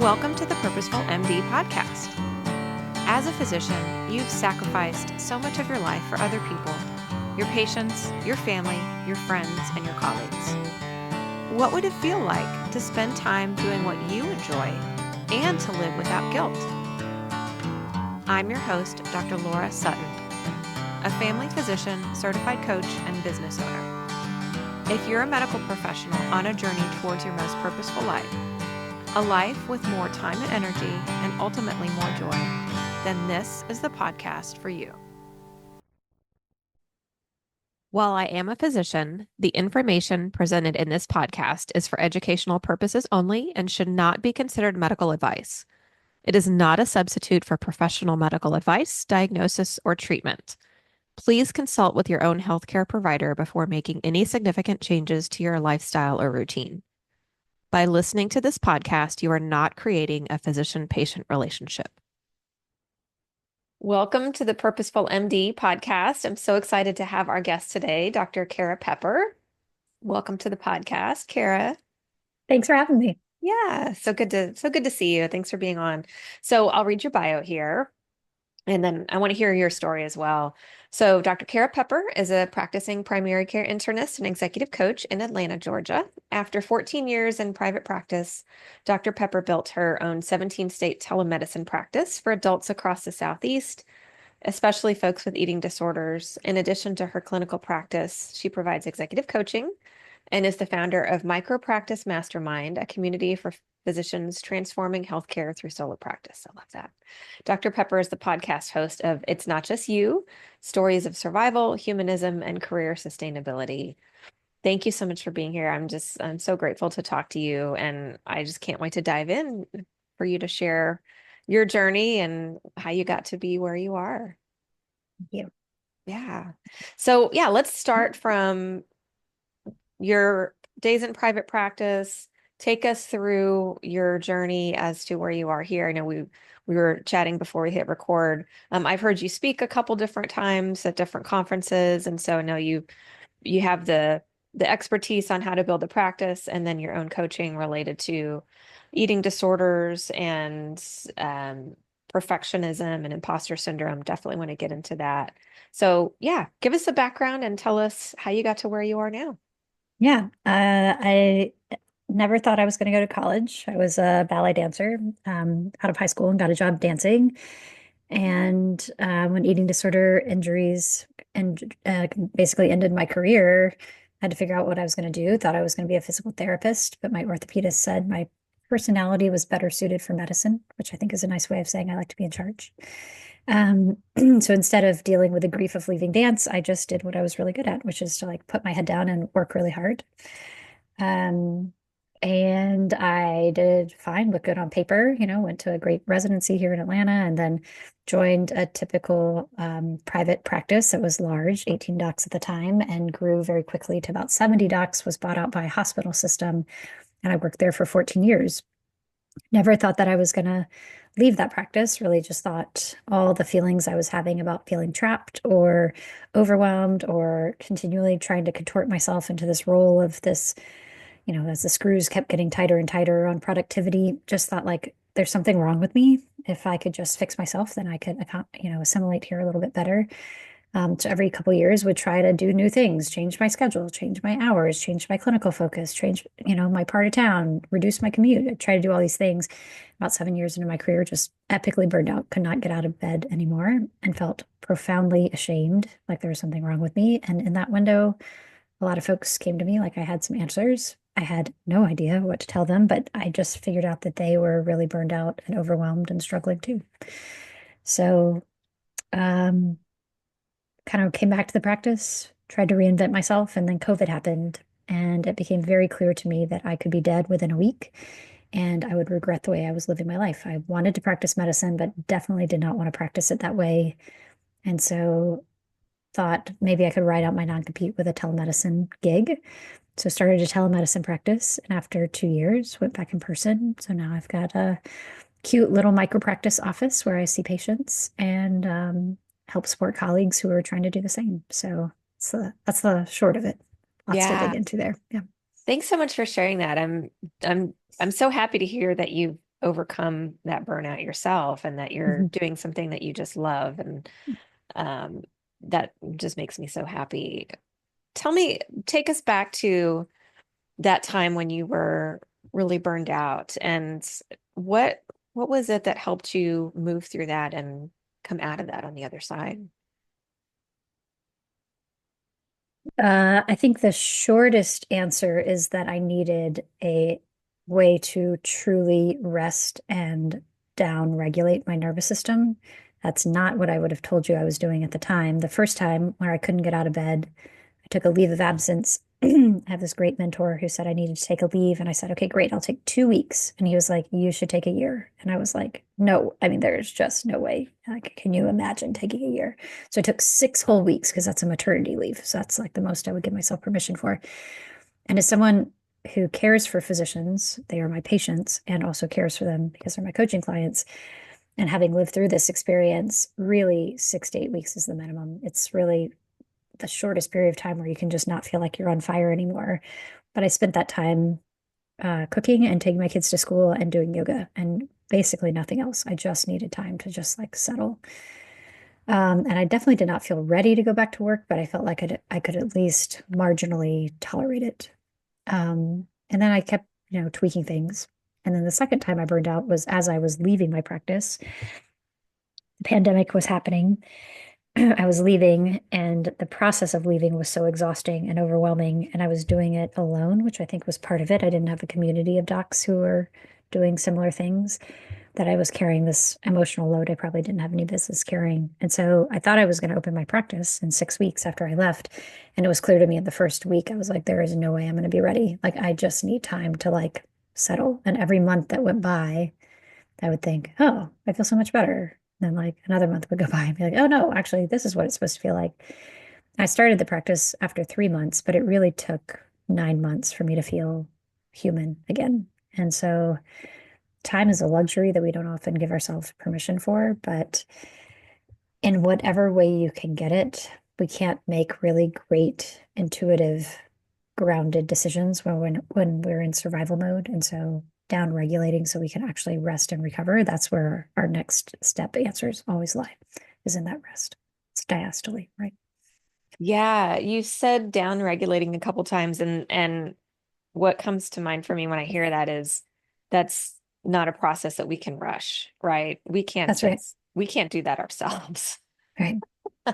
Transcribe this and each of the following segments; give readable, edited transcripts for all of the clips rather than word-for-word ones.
Welcome to the Purposeful MD podcast. As a physician, you've sacrificed so much of your life for other people, your patients, your family, your friends, and your colleagues. What would it feel like to spend time doing what you enjoy and to live without guilt? I'm your host, Dr. Laura Sutton, a family physician, certified coach, and business owner. If you're a medical professional on a journey towards your most purposeful life, a life with more time and energy, and ultimately more joy, then this is the podcast for you. While I am a physician, the information presented in this podcast is for educational purposes only and should not be considered medical advice. It is not a substitute for professional medical advice, diagnosis, or treatment. Please consult with your own healthcare provider before making any significant changes to your lifestyle or routine. By listening to this podcast, you are not creating a physician-patient relationship. Welcome to the Purposeful MD podcast. I'm so excited to have our guest today, Dr. Kara Pepper. Welcome to the podcast, Kara. Thanks for having me. Yeah, so good to see you. Thanks for being on. So I'll read your bio here, and then I want to hear your story as well. So Dr. Kara Pepper is a practicing primary care internist and executive coach in Atlanta, Georgia. After 14 years in private practice, Dr. Pepper built her own 17-state telemedicine practice for adults across the Southeast, especially folks with eating disorders. In addition to her clinical practice, she provides executive coaching and is the founder of Micropractice Mastermind, a community for physicians transforming healthcare through solo practice. I love that. Dr. Pepper is the podcast host of It's Not Just You, Stories of Survival, Humanism, and Career Sustainability. Thank you so much for being here. I'm so grateful to talk to you, and I just can't wait to dive in for you to share your journey and how you got to be where you are. Thank you. Yeah. So yeah, let's start from your days in private practice. Take us through your journey as to where you are here. I know we were chatting before we hit record. I've heard you speak a couple different times at different conferences, and so I know you have the expertise on how to build a practice, and then your own coaching related to eating disorders and perfectionism and imposter syndrome. Definitely want to get into that. So yeah, give us a background and tell us how you got to where you are now. Yeah, I never thought I was going to go to college. I was a ballet dancer out of high school and got a job dancing. And when eating disorder injuries and basically ended my career, I had to figure out what I was going to do. Thought I was going to be a physical therapist, but my orthopedist said my personality was better suited for medicine, which I think is a nice way of saying I like to be in charge. So instead of dealing with the grief of leaving dance, I just did what I was really good at, which is to like put my head down and work really hard. And I did fine, looked good on paper, went to a great residency here in Atlanta and then joined a typical private practice that was large, 18 docs at the time, and grew very quickly to about 70 docs, was bought out by a hospital system. And I worked there for 14 years. Never thought that I was going to leave that practice, really just thought all the feelings I was having about feeling trapped or overwhelmed or continually trying to contort myself into this role of this, as the screws kept getting tighter and tighter on productivity, just thought like there's something wrong with me. If I could just fix myself, then I could, assimilate here a little bit better. So every couple of years would try to do new things, change my schedule, change my hours, change my clinical focus, change, my part of town, reduce my commute. I tried to do all these things. About 7 years into my career, just epically burned out, could not get out of bed anymore and felt profoundly ashamed, like there was something wrong with me. And in that window, a lot of folks came to me like I had some answers. I had no idea what to tell them, but I just figured out that they were really burned out and overwhelmed and struggling too. So, kind of came back to the practice, tried to reinvent myself, and then COVID happened. And it became very clear to me that I could be dead within a week and I would regret the way I was living my life. I wanted to practice medicine, but definitely did not want to practice it that way. And so thought maybe I could ride out my non-compete with a telemedicine gig. So started a telemedicine practice. And after 2 years, went back in person. So now I've got a cute little micropractice office where I see patients and help support colleagues who are trying to do the same. So that's the short of it. Lots to dig into there. Yeah. Thanks so much for sharing that. I'm so happy to hear that you've overcome that burnout yourself and that you're Mhm. doing something that you just love. And um, that just makes me so happy. Take us back to that time when you were really burned out and what what was it that helped you move through that and come out of that on the other side? I think the shortest answer is that I needed a way to truly rest and down regulate my nervous system. That's not what I would have told you I was doing at the time. The first time where I couldn't get out of bed, I took a leave of absence. I have this great mentor who said I needed to take a leave. And I said, okay, great, I'll take 2 weeks. And he was like, you should take a year. And I was like, no, I mean, there's just no way. Like, can you imagine taking a year? So I took 6 whole weeks because that's a maternity leave. So that's like the most I would give myself permission for. And as someone who cares for physicians, they are my patients and also cares for them because they're my coaching clients. And having lived through this experience, really 6 to 8 weeks is the minimum. It's really the shortest period of time where you can just not feel like you're on fire anymore. But I spent that time cooking and taking my kids to school and doing yoga and basically nothing else. I just needed time to just like settle. And I definitely did not feel ready to go back to work, but I felt like I could at least marginally tolerate it. And then I kept, tweaking things. And then the second time I burned out was as I was leaving my practice. The pandemic was happening. I was leaving, and the process of leaving was so exhausting and overwhelming. And I was doing it alone, which I think was part of it. I didn't have a community of docs who were doing similar things, that I was carrying this emotional load I probably didn't have any business carrying. And so I thought I was going to open my practice in 6 weeks after I left. And it was clear to me in the first week, I was like, there is no way I'm going to be ready. Like, I just need time to like settle. And every month that went by, I would think, oh, I feel so much better. Then like another month would go by and be like, oh no, actually, this is what it's supposed to feel like. I started the practice after 3 months, but it really took 9 months for me to feel human again. And so time is a luxury that we don't often give ourselves permission for, but in whatever way you can get it, we can't make really great, intuitive, grounded decisions when we're in survival mode. And so down regulating so we can actually rest and recover, that's where our next step answers always lie, is in that rest. It's diastole, right? Yeah, you said down regulating a couple times and what comes to mind for me when I hear that is that's not a process that we can rush, right? That's right. We can't do that ourselves. Right.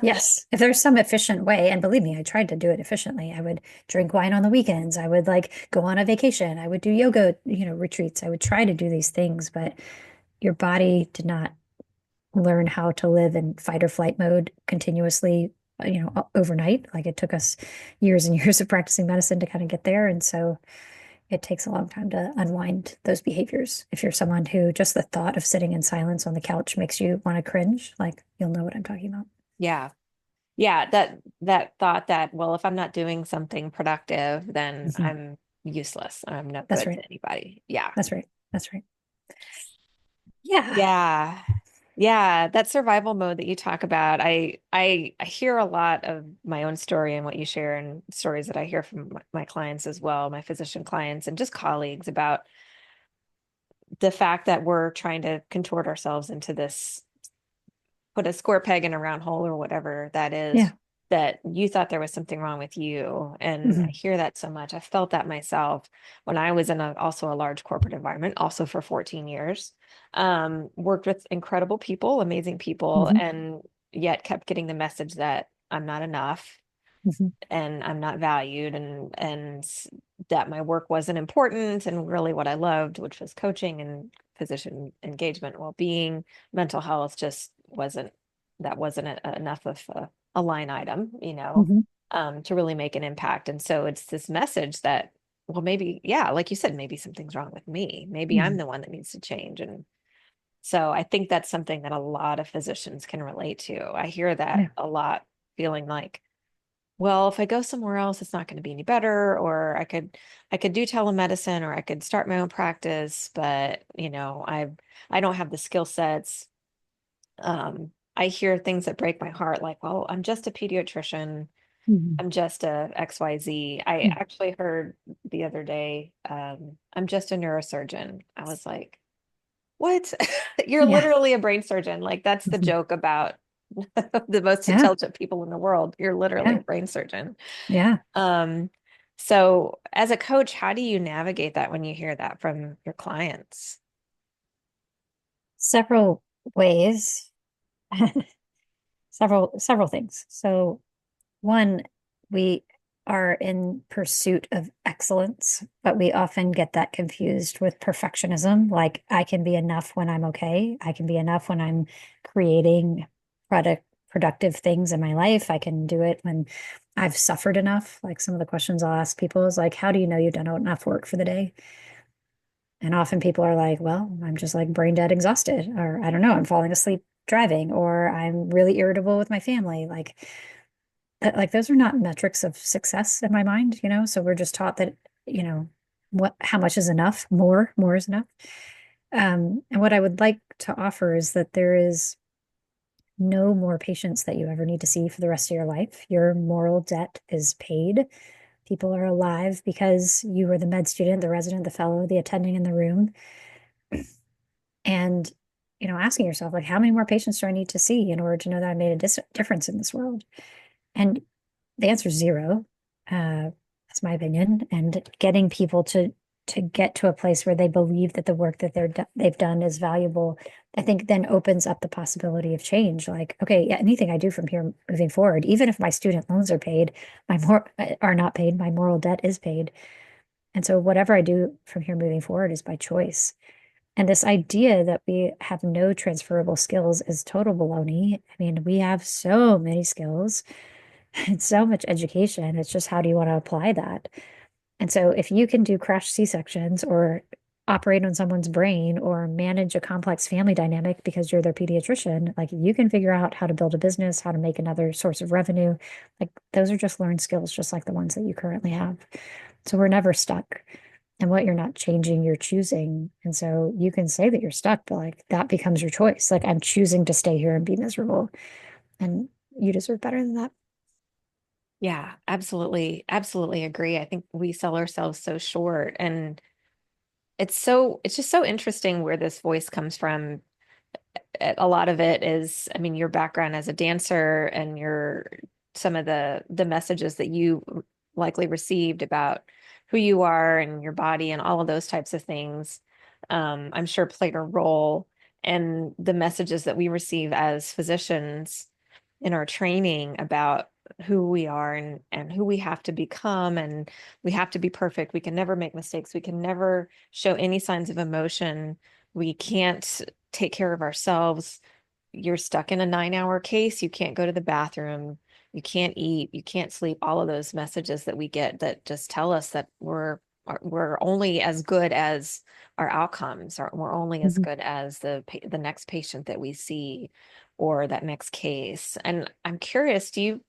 Yes. If there's some efficient way, and believe me, I tried to do it efficiently. I would drink wine on the weekends. I would like go on a vacation. I would do yoga, retreats. I would try to do these things, but your body did not learn how to live in fight or flight mode continuously, overnight. Like it took us years and years of practicing medicine to kind of get there. And so it takes a long time to unwind those behaviors. If you're someone who just the thought of sitting in silence on the couch makes you want to cringe, like you'll know what I'm talking about. Yeah. Yeah, that thought that, well, if I'm not doing something productive, then Mhm. I'm useless. I'm no That's good right. to anybody. Yeah. That's right. That's right. Yeah. Yeah. Yeah, that survival mode that you talk about, I hear a lot of my own story and what you share and stories that I hear from my clients as well, my physician clients and just colleagues about the fact that we're trying to contort ourselves into this, put a square peg in a round hole or whatever that is, Yeah. that you thought there was something wrong with you. And I Hmm. hear that so much. I felt that myself when I was in also a large corporate environment, also for 14 years. Worked with incredible people, amazing people, Hmm. and yet kept getting the message that I'm not enough Hmm. and I'm not valued and that my work wasn't important and really what I loved, which was coaching and physician engagement, well-being, mental health just wasn't that wasn't enough of a line item, Hmm. to really make an impact. And so it's this message that, well, maybe, yeah, like you said, maybe something's wrong with me. Maybe I'm Hmm. the one that needs to change. And so I think that's something that a lot of physicians can relate to. I hear that Yeah. a lot, feeling like, well, if I go somewhere else, it's not going to be any better, or I could do telemedicine or I could start my own practice, but I don't have the skill sets. I hear things that break my heart, like, well, I'm just a pediatrician. Hmm. I'm just a XYZ. I actually heard the other day, I'm just a neurosurgeon. I was like, What? You're Yeah. literally a brain surgeon. Like that's the Mhm. joke about the most Yeah. intelligent people in the world. You're literally Yeah. a brain surgeon. Yeah. Um, so as a coach, how do you navigate that when you hear that from your clients? Several ways, several things. So one, we are in pursuit of excellence, but we often get that confused with perfectionism. Like I can be enough when I'm okay. I can be enough when I'm creating productive things in my life. I can do it when I've suffered enough. Like some of the questions I'll ask people is like, how do you know you've done enough work for the day? And often people are like, well, I'm just like brain dead exhausted, or I don't know, I'm falling asleep driving, or I'm really irritable with my family. Like those are not metrics of success in my mind, you know? So we're just taught that, you know, how much is enough? More is enough. And what I would like to offer is that there is no more patients that you ever need to see for the rest of your life. Your moral debt is paid. People are alive because you were the med student, the resident, the fellow, the attending in the room. And, asking yourself, like, how many more patients do I need to see in order to know that I made a difference in this world? And the answer is zero. That's my opinion. And getting people to get to a place where they believe that the work that they've done is valuable, I think then opens up the possibility of change. Like, okay, yeah, anything I do from here moving forward, even if my student loans are paid, are not paid, my moral debt is paid. And so whatever I do from here moving forward is by choice. And this idea that we have no transferable skills is total baloney. I mean, we have so many skills and so much education. It's just how do you want to apply that? And so if you can do crash C-sections or operate on someone's brain or manage a complex family dynamic because you're their pediatrician, like you can figure out how to build a business, how to make another source of revenue. Like those are just learned skills, just like the ones that you currently have. So we're never stuck. And what you're not changing, you're choosing. And so you can say that you're stuck, but like that becomes your choice. Like I'm choosing to stay here and be miserable. And you deserve better than that. Yeah, absolutely. Absolutely agree. I think we sell ourselves so short and it's just so interesting where this voice comes from. A lot of it is, I mean, your background as a dancer and your some of the messages that you likely received about who you are and your body and all of those types of things, I'm sure played a role. And the messages that we receive as physicians in our training about who we are and who we have to become, and we have to be perfect. We can never make mistakes. We can never show any signs of emotion. We can't take care of ourselves. You're stuck in a 9-hour case. You can't go to the bathroom. You can't eat. You can't sleep. All of those messages that we get that just tell us that we're only as good as our outcomes, or we're only as Mhm. good as the next patient that we see or that next case. And I'm curious, do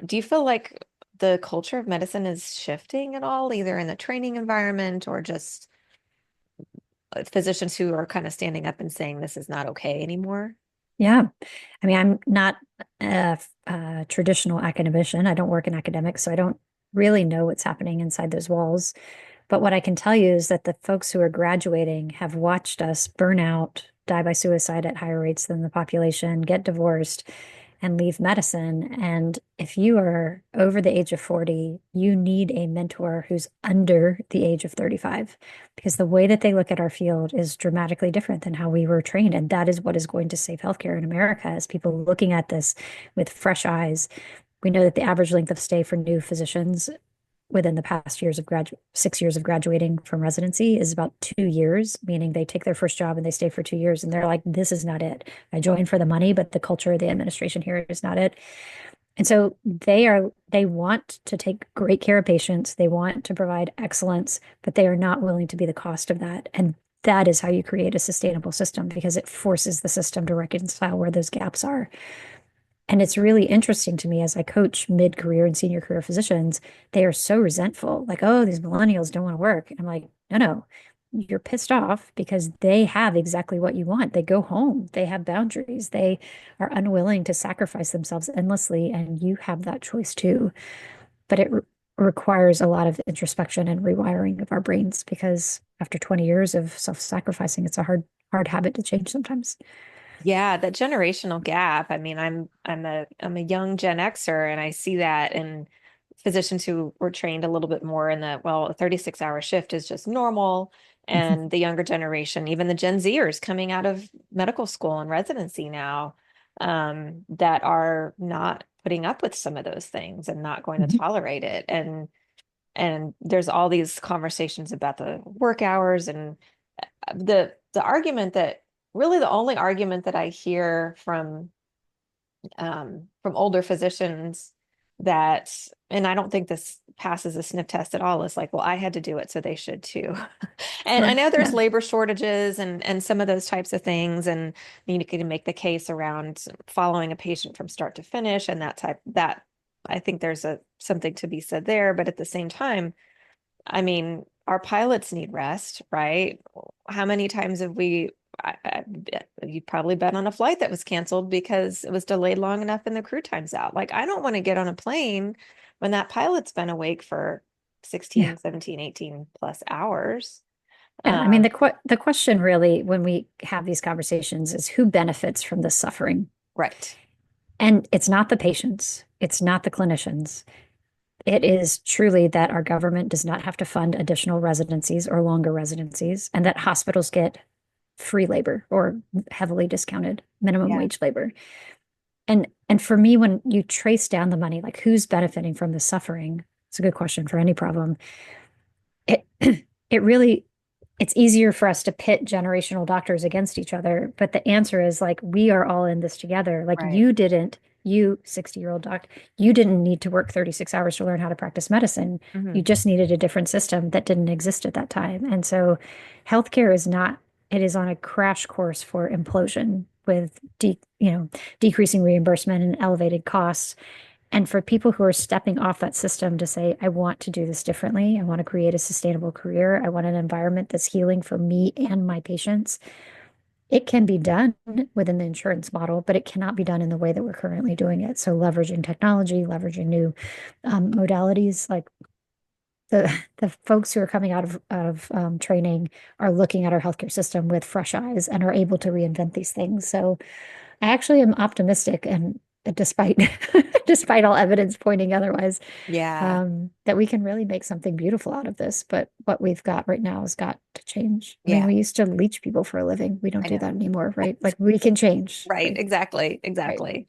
you feel like the culture of medicine is shifting at all, either in the training environment or just physicians who are kind of standing up and saying this is not okay anymore? Yeah. I mean, I'm not a traditional academician. I don't work in academics, so I don't really know what's happening inside those walls. But what I can tell you is that the folks who are graduating have watched us burn out, die by suicide at higher rates than the population, get divorced, and leave medicine. And if you are over the age of 40, you need a mentor who's under the age of 35, because the way that they look at our field is dramatically different than how we were trained. And that is what is going to save healthcare in America, is people looking at this with fresh eyes. We know that the average length of stay for new physicians within the past 6 years of graduating from residency is about 2 years, meaning they take their first job and they stay for 2 years and they're like, this is not it. I joined for the money, but the culture, the administration here is not it. And so they want to take great care of patients. They want to provide excellence, but they are not willing to be the cost of that. And that is how you create a sustainable system, because it forces the system to reconcile where those gaps are. And it's really interesting to me as I coach mid-career and senior career physicians, they are so resentful, like, oh, these millennials don't want to work. I'm like, no, you're pissed off because they have exactly what you want. They go home, they have boundaries, they are unwilling to sacrifice themselves endlessly, and you have that choice too. But requires a lot of introspection and rewiring of our brains because after 20 years of self-sacrificing, it's a hard habit to change sometimes. Yeah, that generational gap. I mean, I'm a young Gen Xer and I see that in physicians who were trained a little bit more in the, well, a 36-hour shift is just normal. And the younger generation, even the Gen Zers coming out of medical school and residency now, that are not putting up with some of those things and not going to Mhm. tolerate it. And there's all these conversations about the work hours and the argument that really the only argument that I hear from older physicians that, and I don't think this passes a sniff test at all, is like, well, I had to do it, so they should too. And I Sure. know there's Yeah. labor shortages and some of those types of things, and you can make the case around following a patient from start to finish and that I think there's a something to be said there, but at the same time, I mean, our pilots need rest, right? How many times have you've probably been on a flight that was canceled because it was delayed long enough and the crew time's out. Like, I don't want to get on a plane when that pilot's been awake for Yeah. 16, 17, 18 plus hours. Yeah. I mean, Um, the question really when we have these conversations is who benefits from this suffering? right, And it's not the patients, it's not the clinicians. It is truly that our government does not have to fund additional residencies or longer residencies, and that hospitals get free labor or heavily discounted minimum yeah, wage labor. And for me, when you trace down the money, like who's benefiting from the suffering, it's a good question for any problem. It it really it's easier for us to pit generational doctors against each other, but the answer is like we are all in this together. Like right. you 60-year-old doc, you didn't need to work 36 hours to learn how to practice medicine. You Hmm. just needed a different system that didn't exist at that time. And so healthcare is not, it is on a crash course for implosion with decreasing reimbursement and elevated costs. And for people who are stepping off that system to say, I want to do this differently, I want to create a sustainable career, I want an environment that's healing for me and my patients, it can be done within the insurance model, but it cannot be done in the way that we're currently doing it. So leveraging technology, leveraging new modalities, like the folks who are coming out of training are looking at our healthcare system with fresh eyes and are able to reinvent these things. So I actually am optimistic and despite despite all evidence pointing otherwise, Yeah, that we can really make something beautiful out of this. But what we've got right now has got to change. I mean, yeah, we used to leech people for a living. We don't I do know. that anymore, right? Like we can change. Right, Like, exactly, right. exactly.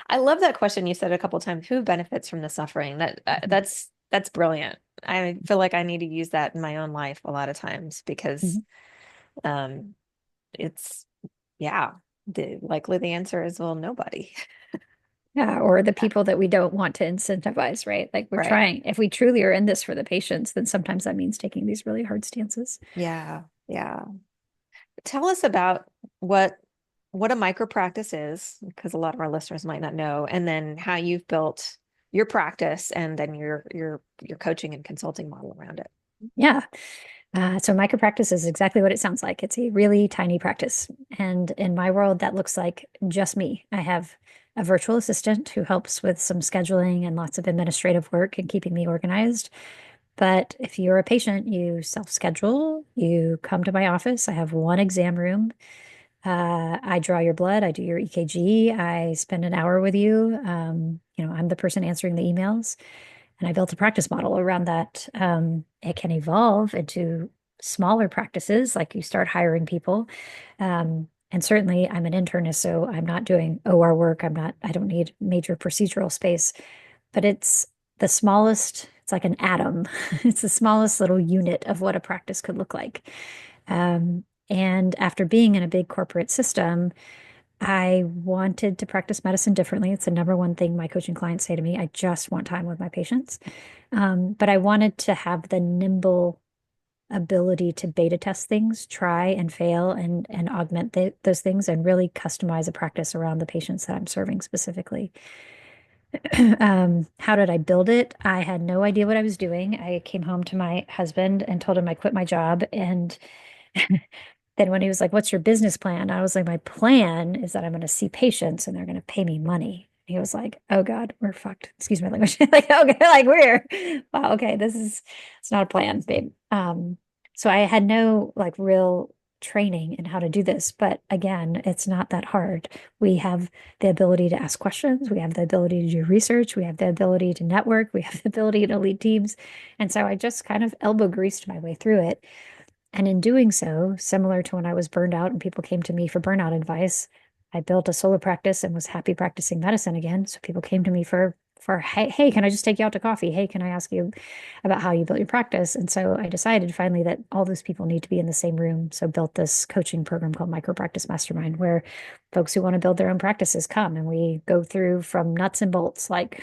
I love that question you said a couple times. Who benefits from the suffering? That's brilliant. I feel like I need to use that in my own life a lot of times because Mhm. um it's yeah, the answer is well, nobody. Yeah, or the people that we don't want to incentivize, right? Like we're Right. trying, if we truly are in this for the patients, then sometimes that means taking these really hard stances. Yeah, yeah. Tell us about what what a micropractice is, because a lot of our listeners might not know, and then how you've built your practice and then your coaching and consulting model around it. Yeah. So micropractice is exactly what it sounds like. It's a really tiny practice. And in my world, that looks like just me. I have a virtual assistant who helps with some scheduling and lots of administrative work and keeping me organized. But if you're a patient, you self-schedule, you come to my office. I have one exam room. I draw your blood, I do your EKG, I spend an hour with you. I'm the person answering the emails. And I built a practice model around that. It can evolve into smaller practices, like you start hiring people. And certainly I'm an internist, so I'm not doing OR work. I don't need major procedural space, but it's the smallest, it's like an atom. It's the smallest little unit of what a practice could look like. And after being in a big corporate system, I wanted to practice medicine differently. It's the number one thing my coaching clients say to me. I just want time with my patients. But I wanted to have the nimble ability to beta test things, try and fail and augment those things and really customize a practice around the patients that I'm serving specifically. How did I build it? I had no idea what I was doing. I came home to my husband and told him I quit my job. And then when he was like, "What's your business plan?" I was like, "My plan is that I'm going to see patients and they're going to pay me money." He was like, "Oh God, we're fucked." Excuse my language. Like, okay, like we're wow, okay, it's not a plan, babe. So I had no like real training in how to do this, but again, it's not that hard. We have the ability to ask questions, we have the ability to do research, we have the ability to network, we have the ability to lead teams. And so I just kind of elbow greased my way through it. And in doing so, similar to when I was burned out and people came to me for burnout advice, I built a solo practice and was happy practicing medicine again. So people came to me for hey, can I just take you out to coffee? Hey, can I ask you about how you built your practice? And so I decided finally that all those people need to be in the same room. So built this coaching program called Micropractice Mastermind, where folks who want to build their own practices come and we go through from nuts and bolts, like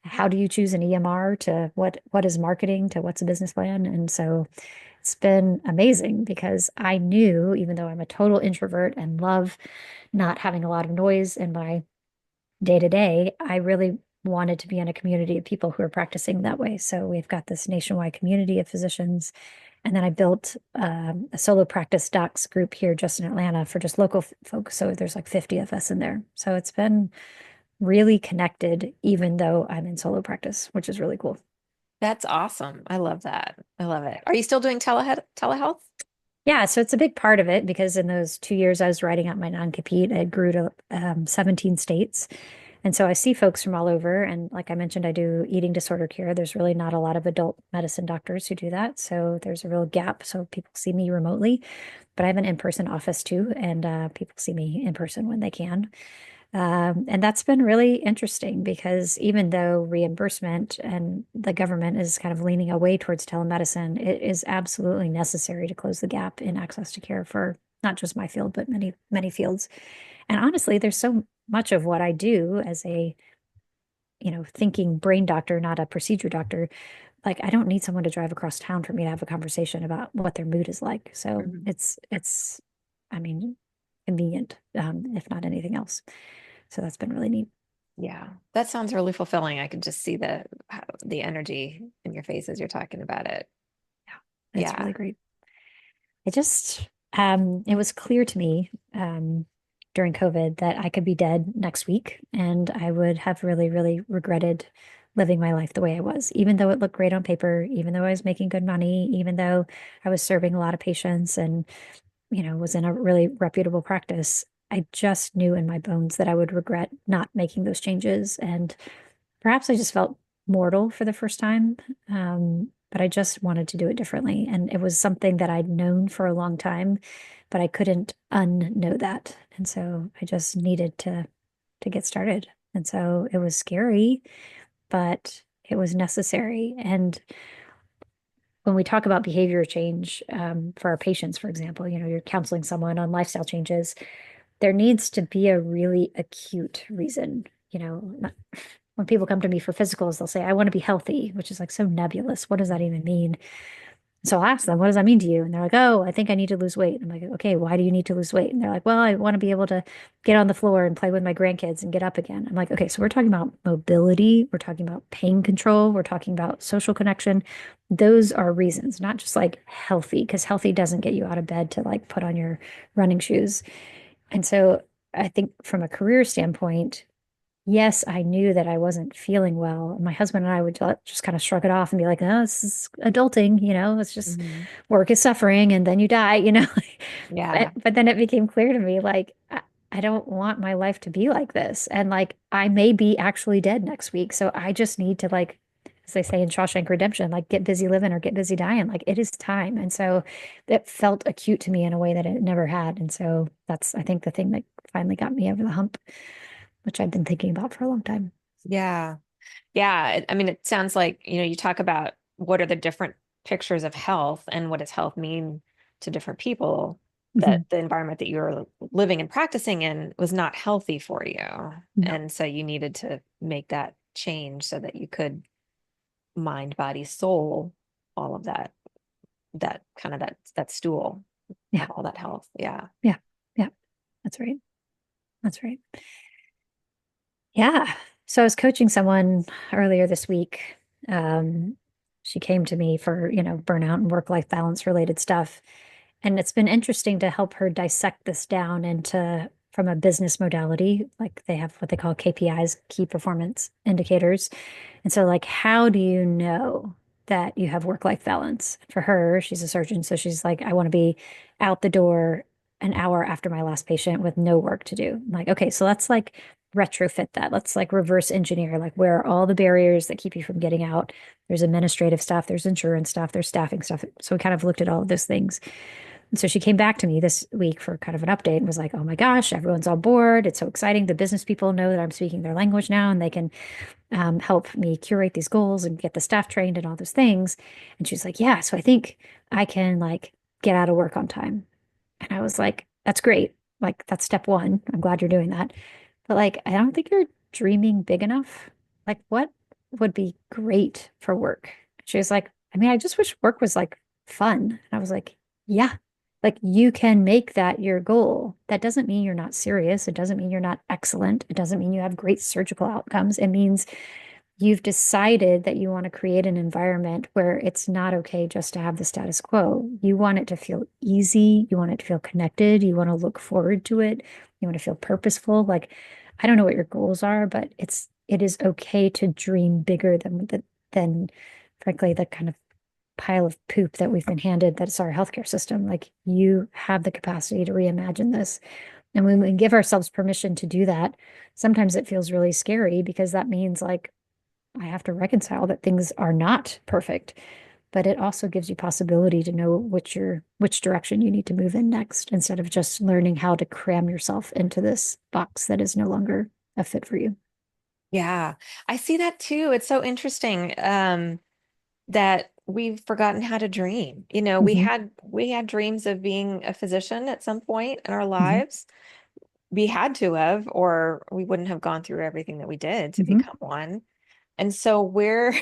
how do you choose an EMR to what is marketing to what's a business plan? And so it's been amazing because I knew, even though I'm a total introvert and love not having a lot of noise in my day to day, I really wanted to be in a community of people who are practicing that way. So we've got this nationwide community of physicians. And then I built a solo practice docs group here just in Atlanta for just local folks. So there's like 50 of us in there. So it's been really connected, even though I'm in solo practice, which is really cool. That's awesome. I love that. I love it. Are you still doing telehealth? Yeah, so it's a big part of it because in those 2 years I was writing out my non-compete, it grew to 17 states. And so I see folks from all over. And like I mentioned, I do eating disorder care. There's really not a lot of adult medicine doctors who do that. So there's a real gap. So people see me remotely, but I have an in-person office too. And people see me in person when they can. And that's been really interesting because even though reimbursement and the government is kind of leaning away towards telemedicine, it is absolutely necessary to close the gap in access to care for not just my field, but many, many fields. And honestly, there's so much of what I do as a, thinking brain doctor, not a procedure doctor. Like I don't need someone to drive across town for me to have a conversation about what their mood is like. So Mhm. I mean, convenient, if not anything else. So that's been really neat. Yeah, that sounds really fulfilling. I can just see the energy in your face as you're talking about it. Yeah, it's really Yeah. great. It was clear to me during COVID that I could be dead next week and I would have really, really regretted living my life the way I was, even though it looked great on paper, even though I was making good money, even though I was serving a lot of patients and, was in a really reputable practice. I just knew in my bones that I would regret not making those changes. And perhaps I just felt mortal for the first time. But I just wanted to do it differently. And it was something that I'd known for a long time, but I couldn't unknow that. And so I just needed to get started. And so it was scary, but it was necessary. And when we talk about behavior change, for our patients, for example, you're counseling someone on lifestyle changes, there needs to be a really acute reason. When people come to me for physicals, they'll say, I want to be healthy, which is like so nebulous. What does that even mean? So I'll ask them, what does that mean to you? And they're like, oh, I think I need to lose weight. I'm like, okay, why do you need to lose weight? And they're like, well, I want to be able to get on the floor and play with my grandkids and get up again. I'm like, okay, so we're talking about mobility, we're talking about pain control, we're talking about social connection. Those are reasons, not just like healthy, because healthy doesn't get you out of bed to like put on your running shoes. And so I think from a career standpoint, yes, I knew that I wasn't feeling well. My husband and I would just kind of shrug it off and be like, oh, this is adulting, it's just Mhm. work is suffering and then you die. But, Yeah. but then it became clear to me, like, I don't want my life to be like this. And like, I may be actually dead next week. So I just need to, like, as they say in Shawshank Redemption, like get busy living or get busy dying. Like it is time. And so it felt acute to me in a way that it never had. And so that's, I think, the thing that finally got me over the hump, which I've been thinking about for a long time. Yeah. Yeah. I mean, it sounds like, you talk about what are the different pictures of health and what does health mean to different people, that Mhm. the environment that you're living and practicing in was not healthy for you. No. And so you needed to make that change so that you could mind, body, soul, all of that kind of that stool, Yeah. have all that health. Yeah. Yeah. Yeah. That's right. That's right. Yeah. So I was coaching someone earlier this week. Um, she came to me for, burnout and work-life balance related stuff. And it's been interesting to help her dissect this down into from a business modality. Like they have what they call KPIs, key performance indicators. And so, like, how do you know that you have work-life balance? For her, she's a surgeon, so she's like, I want to be out the door an hour after my last patient with no work to do. I'm like, okay, so let's like retrofit that. Let's like reverse engineer, like where are all the barriers that keep you from getting out? There's administrative stuff, there's insurance stuff, there's staffing stuff. So we kind of looked at all of those things. And so she came back to me this week for kind of an update and was like, oh my gosh, everyone's on board. It's so exciting. The business people know that I'm speaking their language now and they can help me curate these goals and get the staff trained and all those things. And she's like, yeah, so I think I can like get out of work on time. And I was like, that's great. Like, that's step one. I'm glad you're doing that. But like, I don't think you're dreaming big enough. Like, what would be great for work? She was like, I mean, I just wish work was like fun. And I was like, yeah, like you can make that your goal. That doesn't mean you're not serious. It doesn't mean you're not excellent. It doesn't mean you have great surgical outcomes. It means you've decided that you want to create an environment where it's not okay just to have the status quo. You want it to feel easy. You want it to feel connected. You want to look forward to it. You want to feel purposeful. Like, I don't know what your goals are, but it is okay to dream bigger than frankly the kind of pile of poop that we've been handed that's our healthcare system. Like you have the capacity to reimagine this. And when we give ourselves permission to do that, sometimes it feels really scary because that means like I have to reconcile that things are not perfect, but it also gives you possibility to know which direction you need to move in next instead of just learning how to cram yourself into this box that is no longer a fit for you. Yeah, I see that too. It's so interesting that we've forgotten how to dream. You know, Hmm. we had dreams of being a physician at some point in our Hmm. lives. We had to have, or we wouldn't have gone through everything that we did to Hmm. become one. And so where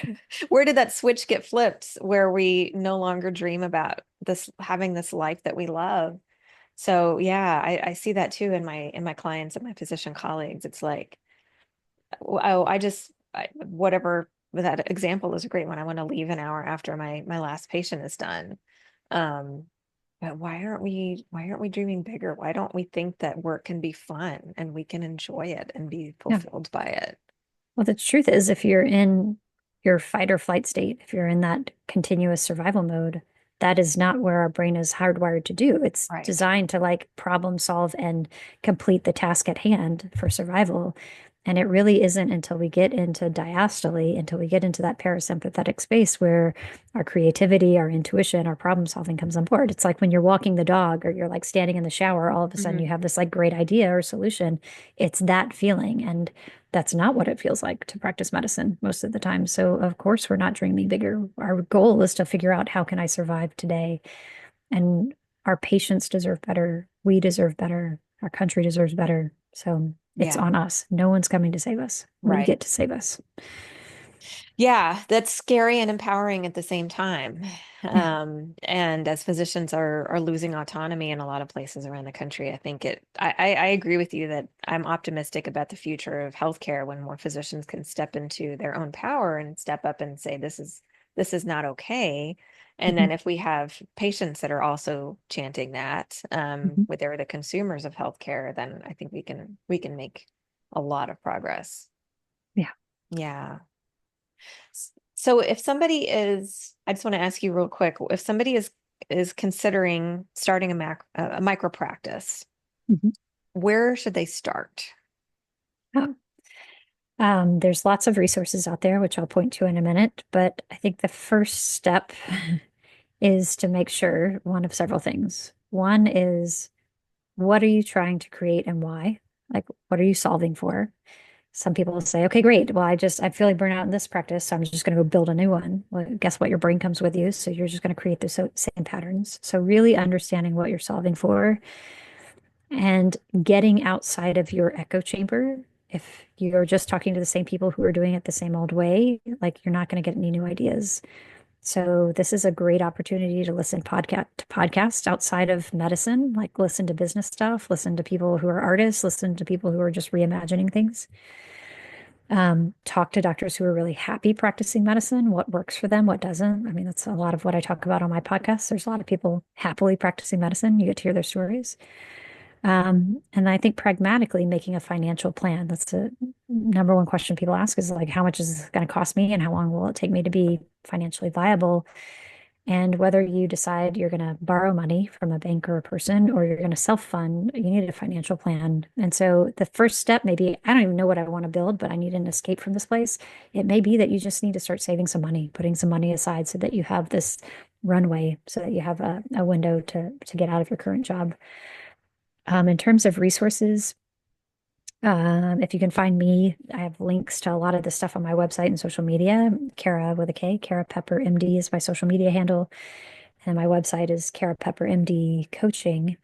where did that switch get flipped where we no longer dream about this having this life that we love? So yeah, I see that too in my clients and my physician colleagues. It's like, oh, whatever that example is a great one. I want to leave an hour after my last patient is done. Um, but why aren't we dreaming bigger? Why don't we think that work can be fun and we can enjoy it and be Yeah. fulfilled by it? Well, the truth is, if you're in your fight or flight state, if you're in that continuous survival mode, that is not where our brain is hardwired to do. It's Right. designed to like problem solve and complete the task at hand for survival. And it really isn't until we get into diastole, until we get into that parasympathetic space where our creativity, our intuition, our problem solving comes on board. It's like when you're walking the dog or you're like standing in the shower, all of a sudden you Hmm. have this like great idea or solution. It's that feeling. And that's not what it feels like to practice medicine most of the time. So of course we're not dreaming bigger. Our goal is to figure out how can I survive today? And our patients deserve better. We deserve better. Our country deserves better. So it's Yeah, on us. No one's coming to save us. We right. get to save us. Yeah, that's scary and empowering at the same time. Yeah. And as physicians are losing autonomy in a lot of places around the country, I agree with you that I'm optimistic about the future of healthcare when more physicians can step into their own power and step up and say, this is not okay. And Mhm. then if we have patients that are also chanting that, Mhm. with they're the consumers of healthcare, then I think we can make a lot of progress. Yeah. Yeah. So if somebody is, I just want to ask you real quick, if somebody is considering starting a micro practice, Mhm. where should they start? Oh. There's lots of resources out there, which I'll point to in a minute, but I think the first step is to make sure one of several things. One is what are you trying to create and why? Like, what are you solving for? Some people will say, okay, great. Well, I'm feeling burnout in this practice, so I'm just going to go build a new one. Well, guess what? Your brain comes with you. So you're just going to create the same patterns. So really understanding what you're solving for and getting outside of your echo chamber. If you're just talking to the same people who are doing it the same old way, like you're not going to get any new ideas. So this is a great opportunity to listen to podcasts outside of medicine, like listen to business stuff, listen to people who are artists, listen to people who are just reimagining things. Talk to doctors who are really happy practicing medicine, what works for them, what doesn't. I mean, that's a lot of what I talk about on my podcast. There's a lot of people happily practicing medicine. You get to hear their stories. And I think pragmatically making a financial plan. That's the number one question people ask is like, how much is this going to cost me and how long will it take me to be financially viable? And whether you decide you're going to borrow money from a bank or a person or you're going to self-fund, you need a financial plan. And so the first step may be, I don't even know what I want to build, but I need an escape from this place. It may be that you just need to start saving some money, putting some money aside so that you have this runway, so that you have a window to get out of your current job. In terms of resources, if you can find me, I have links to a lot of the stuff on my website and social media. Kara with a K, Kara Pepper MD is my social media handle. And my website is Kara Pepper MD Coaching.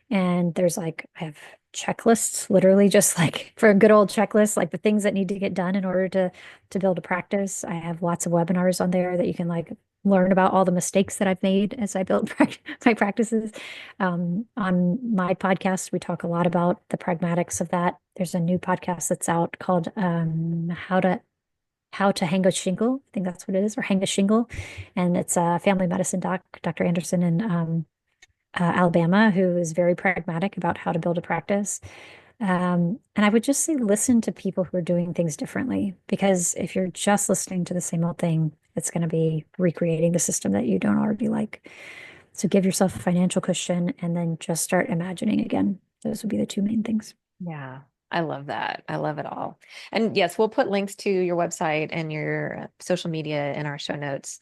And there's like, I have checklists, literally just like for a good old checklist, like the things that need to get done in order to build a practice. I have lots of webinars on there that you can like learn about all the mistakes that I've made as I built my practices. On my podcast, we talk a lot about the pragmatics of that. There's a new podcast that's out called How to Hang a Shingle. I think that's what it is, or Hang a Shingle. And it's a family medicine doc, Dr. Anderson in Alabama, who is very pragmatic about how to build a practice. And I would just say listen to people who are doing things differently, because if you're just listening to the same old thing, it's going to be recreating the system that you don't already like. So give yourself a financial cushion and then just start imagining again. Those would be the two main things. Yeah, I love that. I love it all. And yes, we'll put links to your website and your social media in our show notes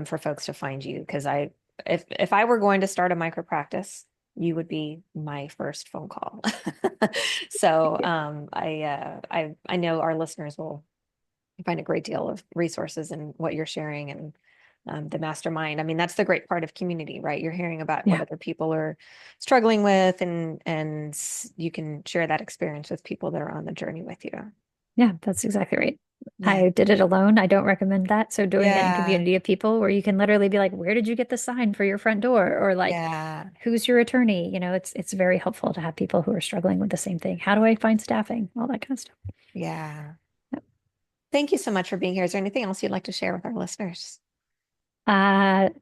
for folks to find you. Because if I were going to start a micro practice, you would be my first phone call. So I know our listeners will find a great deal of resources in what you're sharing and the mastermind. I mean, that's the great part of community, right? You're hearing about what Yeah. other people are struggling with, and you can share that experience with people that are on the journey with you. Yeah, that's exactly right. Yeah. I did it alone. I don't recommend that. So doing it in Yeah. community of people where you can literally be like, where did you get the sign for your front door? Or like, Yeah. who's your attorney? You know, it's very helpful to have people who are struggling with the same thing. How do I find staffing? All that kind of stuff. Yeah. Yep. Thank you so much for being here. Is there anything else you'd like to share with our listeners?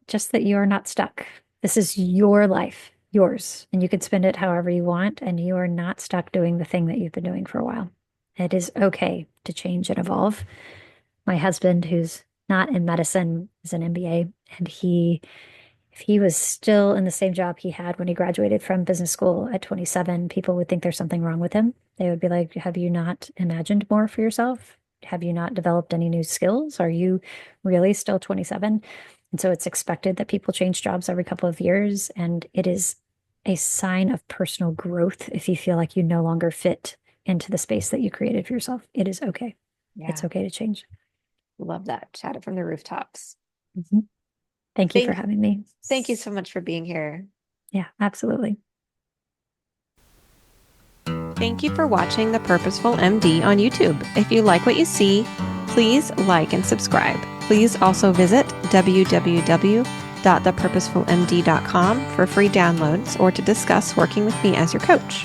Just that you are not stuck. This is your life, yours, and you can spend it however you want, and you are not stuck doing the thing that you've been doing for a while. It is okay to change and evolve. My husband, who's not in medicine, is an MBA, and if he was still in the same job he had when he graduated from business school at 27, people would think there's something wrong with him. They would be like, have you not imagined more for yourself? Have you not developed any new skills? Are you really still 27? And so it's expected that people change jobs every couple of years. And it is a sign of personal growth if you feel like you no longer fit into the space that you created for yourself. It is okay. It's Yeah. okay to change. Love that. Shout it from the rooftops. Mhm. Thank you for Thank, having me. thank you so much for being here. Yeah, absolutely. Thank you for watching The Purposeful MD on YouTube. If you like what you see, please like and subscribe. Please also visit www.thepurposefulmd.com for free downloads or to discuss working with me as your coach.